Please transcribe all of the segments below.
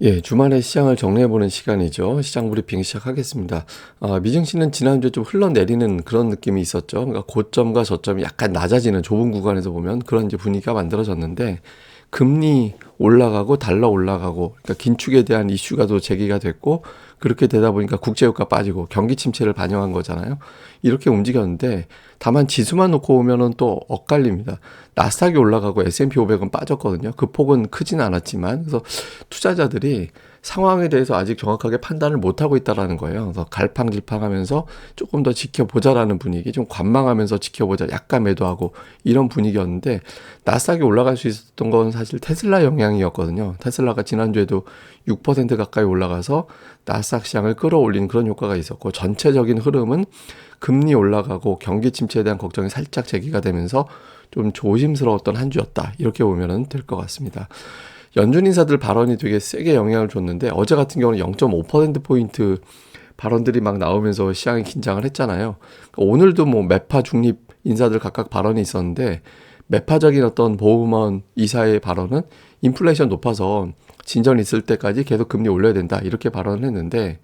예, 주말에 시장을 정리해보는 시간이죠. 시장 브리핑 시작하겠습니다. 미증시는 지난주에 좀 흘러내리는 그런 느낌이 있었죠. 그러니까 고점과 저점이 약간 낮아지는 좁은 구간에서 보면 그런 이제 분위기가 만들어졌는데, 금리 올라가고 달러 올라가고, 그러니까 긴축에 대한 이슈가 또 제기가 됐고, 그렇게 되다 보니까 국제유가 빠지고 경기 침체를 반영한 거잖아요. 이렇게 움직였는데, 다만 지수만 놓고 보면은 또 엇갈립니다. 나스닥이 올라가고 S&P 500은 빠졌거든요. 그 폭은 크진 않았지만, 그래서 투자자들이 상황에 대해서 아직 정확하게 판단을 못하고 있다라는 거예요. 그래서 갈팡질팡하면서 조금 더 지켜보자라는 분위기, 좀 관망하면서 지켜보자, 약간 매도하고 이런 분위기였는데, 나스닥이 올라갈 수 있었던 건 사실 테슬라 영향이었거든요. 테슬라가 지난주에도 6% 가까이 올라가서 나스닥 시장을 끌어올린 그런 효과가 있었고, 전체적인 흐름은 금리 올라가고 경기 침체에 대한 걱정이 살짝 제기가 되면서 좀 조심스러웠던 한 주였다, 이렇게 보면 될 것 같습니다. 연준 인사들 발언이 되게 세게 영향을 줬는데, 어제 같은 경우는 0.5%포인트 발언들이 막 나오면서 시장이 긴장을 했잖아요. 오늘도 뭐 매파 중립 인사들 각각 발언이 있었는데, 매파적인 어떤 보우먼 이사의 발언은 인플레이션 높아서 진전 있을 때까지 계속 금리 올려야 된다, 이렇게 발언을 했는데,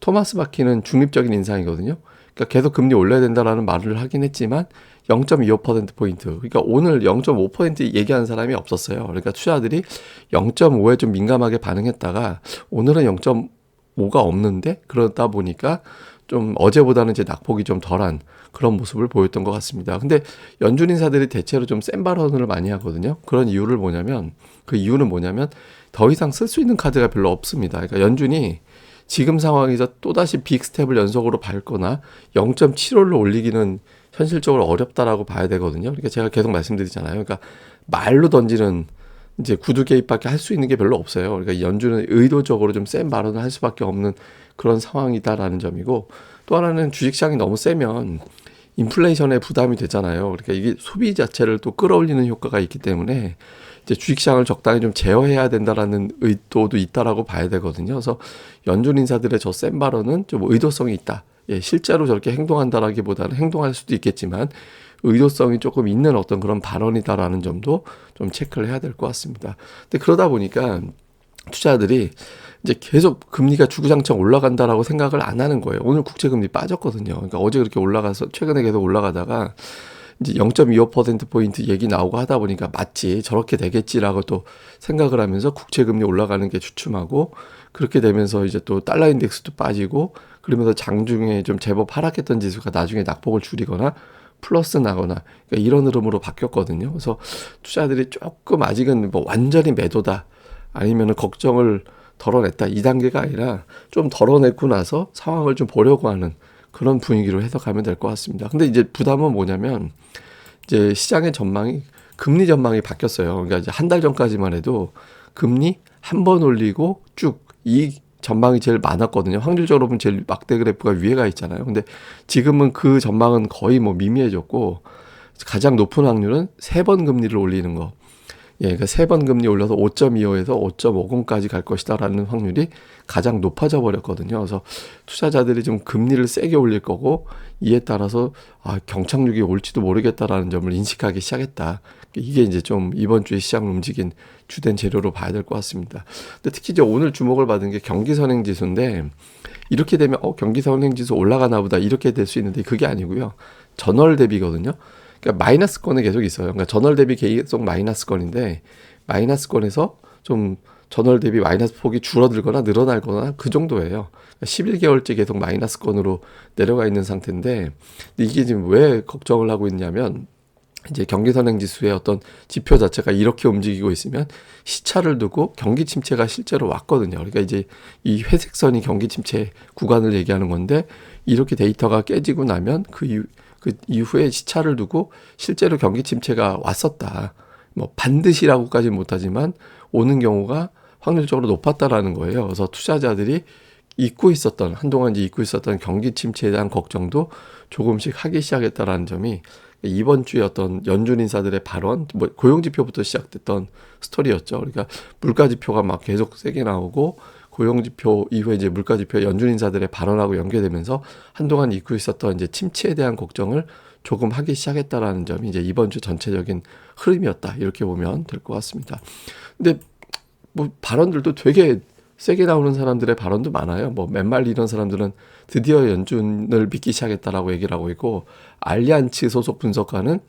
토마스 바키는 중립적인 인상이거든요. 그러니까 계속 금리 올려야 된다라는 말을 하긴 했지만 0.25%포인트. 그러니까 오늘 0.5% 얘기하는 사람이 없었어요. 그러니까 투자들이 0.5에 좀 민감하게 반응했다가 오늘은 0.5가 없는데, 그러다 보니까 좀 어제보다는 이제 낙폭이 좀 덜한 그런 모습을 보였던 것 같습니다. 근데 연준 인사들이 대체로 좀 센 발언을 많이 하거든요. 그런 이유를 뭐냐면, 그 이유는 뭐냐면 더 이상 쓸 수 있는 카드가 별로 없습니다. 그러니까 연준이 지금 상황에서 또다시 빅스텝을 연속으로 밟거나 0.75를 올리기는 현실적으로 어렵다라고 봐야 되거든요. 그러니까 제가 계속 말씀드리잖아요. 그러니까 말로 던지는 이제 구두 개입밖에 할 수 있는 게 별로 없어요. 그러니까 연준은 의도적으로 좀 센 발언을 할 수밖에 없는 그런 상황이다라는 점이고, 또 하나는 주식시장이 너무 세면 인플레이션에 부담이 되잖아요. 그러니까 이게 소비 자체를 또 끌어올리는 효과가 있기 때문에 이제 주식시장을 적당히 좀 제어해야 된다라는 의도도 있다라고 봐야 되거든요. 그래서 연준 인사들의 저 센 발언은 좀 의도성이 있다. 예, 실제로 저렇게 행동한다라기보다는 행동할 수도 있겠지만 의도성이 조금 있는 어떤 그런 발언이다라는 점도 좀 체크를 해야 될 것 같습니다. 근데 그러다 보니까 투자들이 이제 계속 금리가 주구장창 올라간다라고 생각을 안 하는 거예요. 오늘 국채금리 빠졌거든요. 그러니까 어제 그렇게 올라가서 최근에 계속 올라가다가 이제 0.25%포인트 얘기 나오고 하다 보니까 맞지, 저렇게 되겠지라고 또 생각을 하면서 국채금리 올라가는 게 주춤하고, 그렇게 되면서 이제 또 달러 인덱스도 빠지고, 그러면서 장중에 좀 제법 하락했던 지수가 나중에 낙폭을 줄이거나 플러스 나거나, 그러니까 이런 흐름으로 바뀌었거든요. 그래서 투자들이 조금 아직은 뭐 완전히 매도다, 아니면은 걱정을 덜어냈다, 이 단계가 아니라 좀 덜어내고 나서 상황을 좀 보려고 하는 그런 분위기로 해석하면 될 것 같습니다. 근데 이제 부담은 뭐냐면, 이제 시장의 전망이, 금리 전망이 바뀌었어요. 그러니까 이제 한 달 전까지만 해도 금리 한 번 올리고 쭉 이 전망이 제일 많았거든요. 확률적으로 보면 제일 막대 그래프가 위에가 있잖아요. 근데 지금은 그 전망은 거의 뭐 미미해졌고, 가장 높은 확률은 세 번 금리를 올리는 거. 예, 그러니까 세 번 금리 올려서 5.25에서 5.50까지 갈 것이다라는 확률이 가장 높아져 버렸거든요. 그래서 투자자들이 좀 금리를 세게 올릴 거고, 이에 따라서 경착륙이 올지도 모르겠다라는 점을 인식하기 시작했다. 이게 이제 좀 이번 주에 시장을 움직인 주된 재료로 봐야 될 것 같습니다. 근데 특히 이제 오늘 주목을 받은 게 경기선행지수인데, 이렇게 되면 경기선행지수 올라가나 보다, 이렇게 될 수 있는데 그게 아니고요. 전월 대비거든요. 그러니까 마이너스권에 계속 있어요. 그러니까 전월 대비 계속 마이너스권인데, 마이너스권에서 좀 전월 대비 마이너스 폭이 줄어들거나 늘어나거나 그 정도예요. 그러니까 11개월째 계속 마이너스권으로 내려가 있는 상태인데, 이게 지금 왜 걱정을 하고 있냐면, 이제 경기선행지수의 어떤 지표 자체가 이렇게 움직이고 있으면 시차를 두고 경기 침체가 실제로 왔거든요. 그러니까 이제 이 회색 선이 경기 침체 구간을 얘기하는 건데, 이렇게 데이터가 깨지고 나면 그 이후에 시차를 두고 실제로 경기 침체가 왔었다, 뭐 반드시라고까지는 못하지만 오는 경우가 확률적으로 높았다라는 거예요. 그래서 투자자들이 한동안 이제 잊고 있었던 경기 침체에 대한 걱정도 조금씩 하기 시작했다라는 점이 이번 주에 어떤 연준 인사들의 발언, 뭐 고용지표부터 시작됐던 스토리였죠. 그러니까 물가지표가 막 계속 세게 나오고, 고용지표 이후에 이제 물가지표, 연준 인사들의 발언하고 연계되면서 한동안 잊고 있었던 이제 침체에 대한 걱정을 조금 하기 시작했다라는 점이 이제 이번 주 전체적인 흐름이었다, 이렇게 보면 될 것 같습니다. 근데 뭐 발언들도 되게 세게 나오는 사람들의 발언도 많아요. 뭐 맨말 이런 사람들은 드디어 연준을 믿기 시작했다라고 얘기를 하고 있고, 알리안츠 소속 분석가는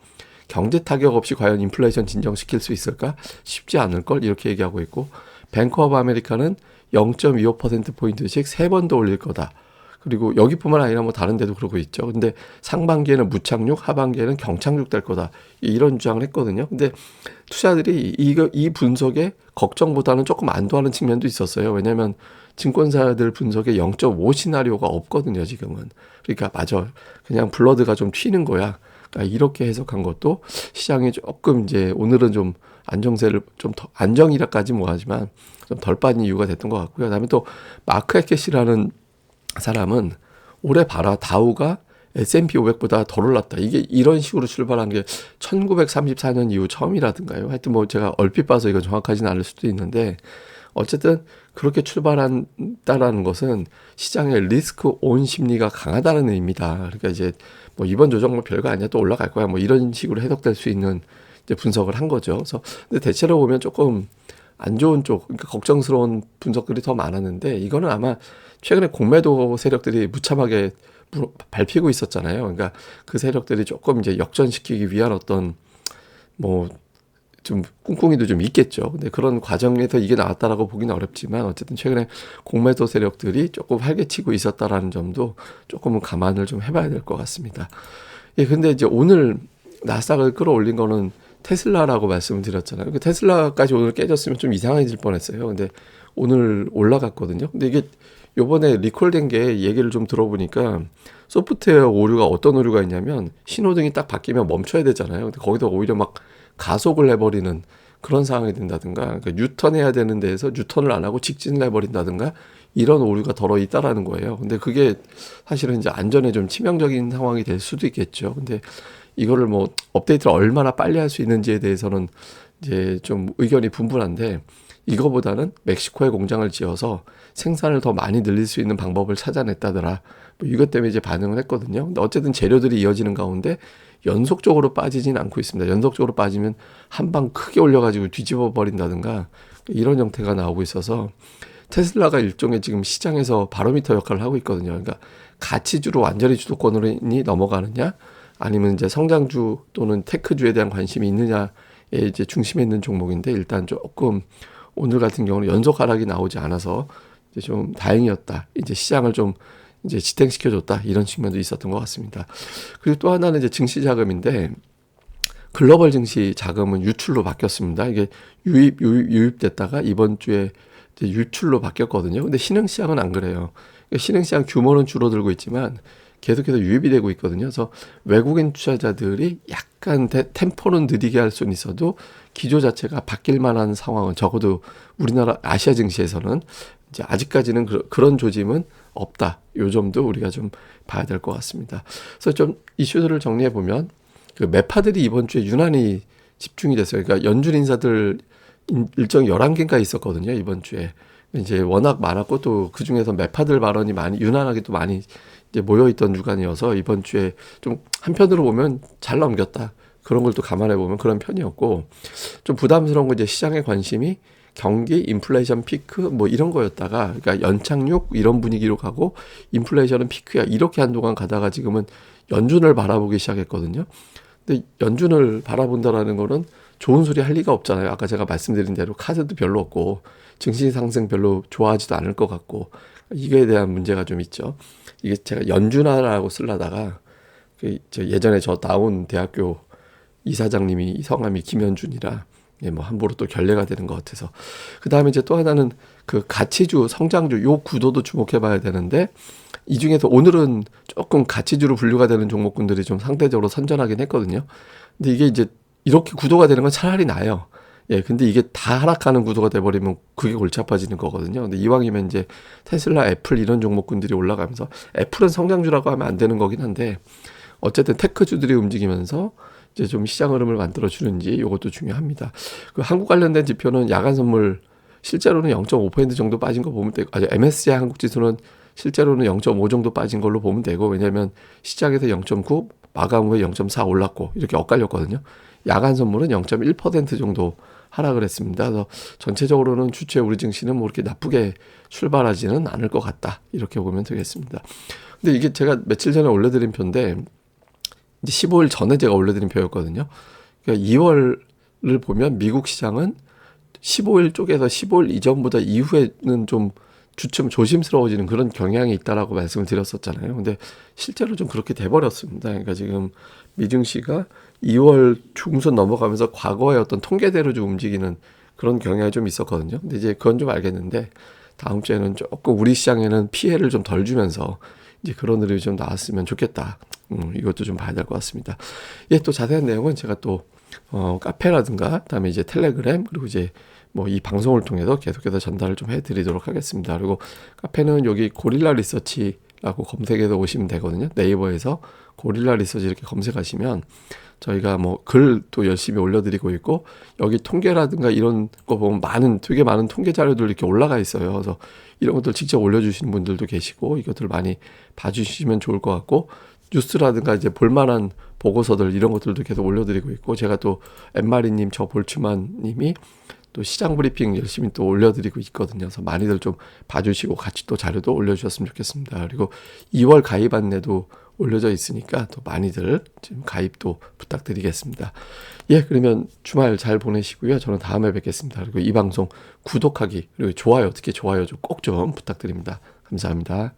경제 타격 없이 과연 인플레이션 진정시킬 수 있을까? 쉽지 않을 걸 이렇게 얘기하고 있고, 뱅크 오브 아메리카는 0.25%포인트씩 3번 더 올릴 거다. 그리고 여기뿐만 아니라 뭐 다른 데도 그러고 있죠. 근데 상반기에는 무착륙, 하반기에는 경착륙 될 거다. 이런 주장을 했거든요. 근데 투자들이 이 분석에 걱정보다는 조금 안도하는 측면도 있었어요. 왜냐하면 증권사들 분석에 0.5 시나리오가 없거든요, 지금은. 그러니까 맞아. 그냥 블러드가 좀 튀는 거야. 그러니까 이렇게 해석한 것도 시장이 조금 이제 오늘은 좀 안정세를 좀 더 안정이라까지 뭐하지만 좀 덜 빠진 이유가 됐던 것 같고요. 그다음에 또 마크 에켓이라는 사람은 올해 봐라 다우가 S&P 500보다 덜 올랐다. 이게 이런 식으로 출발한 게 1934년 이후 처음이라든가요. 하여튼 뭐 제가 얼핏 봐서 이건 정확하진 않을 수도 있는데 어쨌든 그렇게 출발한다라는 것은 시장의 리스크 온 심리가 강하다는 의미다. 그러니까 이제 뭐 이번 조정 뭐 별거 아니야 또 올라갈 거야 뭐 이런 식으로 해석될 수 있는 이제 분석을 한 거죠. 그래서 근데 대체로 보면 조금 안 좋은 쪽, 그러니까 걱정스러운 분석들이 더 많았는데 이거는 아마 최근에 공매도 세력들이 무참하게 밟히고 있었잖아요. 그러니까 그 세력들이 조금 이제 역전시키기 위한 어떤 뭐 좀 꿍꿍이도 좀 있겠죠. 근데 그런 과정에서 이게 나왔다라고 보기는 어렵지만 어쨌든 최근에 공매도 세력들이 조금 활개치고 있었다라는 점도 조금은 감안을 좀 해봐야 될 것 같습니다. 예, 근데 이제 오늘 나스닥을 끌어올린 거는 테슬라라고 말씀을 드렸잖아요. 테슬라까지 오늘 깨졌으면 좀 이상해질 뻔했어요. 근데 오늘 올라갔거든요. 근데 이게 요번에 리콜된 게 얘기를 좀 들어보니까 소프트웨어 오류가 어떤 오류가 있냐면 신호등이 딱 바뀌면 멈춰야 되잖아요. 근데 거기다 오히려 막 가속을 해버리는 그런 상황이 된다든가, 그러니까 유턴해야 되는 데에서 유턴을 안 하고 직진을 해버린다든가 이런 오류가 덜어 있다라는 거예요. 근데 그게 사실은 이제 안전에 좀 치명적인 상황이 될 수도 있겠죠. 근데 이거를 뭐 업데이트를 얼마나 빨리 할 수 있는지에 대해서는 이제 좀 의견이 분분한데 이거보다는 멕시코에 공장을 지어서 생산을 더 많이 늘릴 수 있는 방법을 찾아냈다더라. 뭐 이것 때문에 이제 반응을 했거든요. 근데 어쨌든 재료들이 이어지는 가운데 연속적으로 빠지진 않고 있습니다. 연속적으로 빠지면 한 방 크게 올려가지고 뒤집어 버린다든가 이런 형태가 나오고 있어서 테슬라가 일종의 지금 시장에서 바로미터 역할을 하고 있거든요. 그러니까 가치주로 완전히 주도권으로 넘어가느냐 아니면 이제 성장주 또는 테크주에 대한 관심이 있느냐에 이제 중심에 있는 종목인데 일단 조금 오늘 같은 경우는 연속 하락이 나오지 않아서 이제 좀 다행이었다. 이제 시장을 좀 이제 지탱시켜줬다. 이런 측면도 있었던 것 같습니다. 그리고 또 하나는 이제 증시 자금인데 글로벌 증시 자금은 유출로 바뀌었습니다. 이게 유입됐다가 이번 주에 이제 유출로 바뀌었거든요. 근데 신흥시장은 안 그래요. 그러니까 신흥시장 규모는 줄어들고 있지만 계속해서 유입이 되고 있거든요. 그래서 외국인 투자자들이 약간 템포는 느리게 할 수는 있어도 기조 자체가 바뀔 만한 상황은 적어도 우리나라 아시아 증시에서는 이제 아직까지는 그런 조짐은 없다. 요 점도 우리가 좀 봐야 될 것 같습니다. 그래서 좀 이슈들을 정리해 보면 그 매파들이 이번 주에 유난히 집중이 됐어요. 그러니까 연준 인사들 일정 11개가 있었거든요. 이번 주에. 이제 워낙 많았고 또 그중에서 매파들 발언이 많이 유난하게 또 많이 이제 모여있던 주간이어서 이번 주에 좀 한편으로 보면 잘 넘겼다. 그런 걸 또 감안해 보면 그런 편이었고 좀 부담스러운 건 이제 시장의 관심이 경기, 인플레이션 피크 뭐 이런 거였다가 그러니까 연착륙 이런 분위기로 가고 인플레이션은 피크야 이렇게 한동안 가다가 지금은 연준을 바라보기 시작했거든요. 근데 연준을 바라본다라는 거는 좋은 소리 할 리가 없잖아요. 아까 제가 말씀드린 대로 카드도 별로 없고 증시 상승 별로 좋아하지도 않을 것 같고 이거에 대한 문제가 좀 있죠. 이게 제가 연준하라고 쓰려다가 예전에 저 나온 대학교 이사장님이 성함이 김현준이라 뭐 함부로 또 결례가 되는 것 같아서 그 다음에 이제 또 하나는 그 가치주 성장주 요 구도도 주목해 봐야 되는데 이 중에서 오늘은 조금 가치주로 분류가 되는 종목군들이 좀 상대적으로 선전하긴 했거든요. 근데 이게 이제 이렇게 구도가 되는 건 차라리 나아요. 예, 근데 이게 다 하락하는 구도가 돼버리면 그게 골치 아파지는 거거든요. 근데 이왕이면 이제 테슬라, 애플 이런 종목군들이 올라가면서 애플은 성장주라고 하면 안 되는 거긴 한데 어쨌든 테크주들이 움직이면서 이제 좀 시장 흐름을 만들어 주는지 이것도 중요합니다. 그 한국 관련된 지표는 야간 선물 실제로는 0.5% 정도 빠진 거 보면 되고, MSCI 한국 지수는 실제로는 0.5 정도 빠진 걸로 보면 되고, 왜냐하면 시장에서 0.9 마감 후에 0.4 올랐고 이렇게 엇갈렸거든요. 야간 선물은 0.1% 정도 하락을 했습니다. 그래서 전체적으로는 주체 우리 증시는 뭐 이렇게 나쁘게 출발하지는 않을 것 같다. 이렇게 보면 되겠습니다. 근데 이게 제가 며칠 전에 올려드린 표인데 이제 15일 전에 제가 올려드린 표였거든요. 그러니까 2월을 보면 미국 시장은 15일 쪽에서 15일 이전보다 이후에는 좀 주춤 조심스러워지는 그런 경향이 있다라고 말씀을 드렸었잖아요. 근데 실제로 좀 그렇게 돼버렸습니다. 그러니까 지금 미증시가 2월 중순 넘어가면서 과거의 어떤 통계대로 좀 움직이는 그런 경향이 좀 있었거든요. 근데 이제 그건 좀 알겠는데 다음 주에는 조금 우리 시장에는 피해를 좀 덜 주면서 이제 그런 흐름이 좀 나왔으면 좋겠다. 이것도 좀 봐야 될 것 같습니다. 예, 또 자세한 내용은 제가 또 카페라든가 그다음에 이제 텔레그램 그리고 이제 뭐 이 방송을 통해서 계속해서 전달을 좀 해드리도록 하겠습니다. 그리고 카페는 여기 고릴라 리서치라고 검색해서 오시면 되거든요. 네이버에서 고릴라 리서치 이렇게 검색하시면 저희가 뭐 글도 열심히 올려드리고 있고 여기 통계라든가 이런 거 보면 되게 많은 통계 자료들 이렇게 올라가 있어요. 그래서 이런 것들 직접 올려주시는 분들도 계시고 이것들 많이 봐주시면 좋을 것 같고 뉴스라든가 이제 볼만한 보고서들 이런 것들도 계속 올려드리고 있고 제가 또 엠마리님 저 볼츠만님이 또 시장 브리핑 열심히 또 올려드리고 있거든요. 그래서 많이들 좀 봐주시고 같이 또 자료도 올려주셨으면 좋겠습니다. 그리고 2월 가입 안내도 올려져 있으니까 또 많이들 지금 가입도 부탁드리겠습니다. 예, 그러면 주말 잘 보내시고요. 저는 다음에 뵙겠습니다. 그리고 이 방송 구독하기 그리고 좋아요, 특히 좋아요 좀 꼭 좀 부탁드립니다. 감사합니다.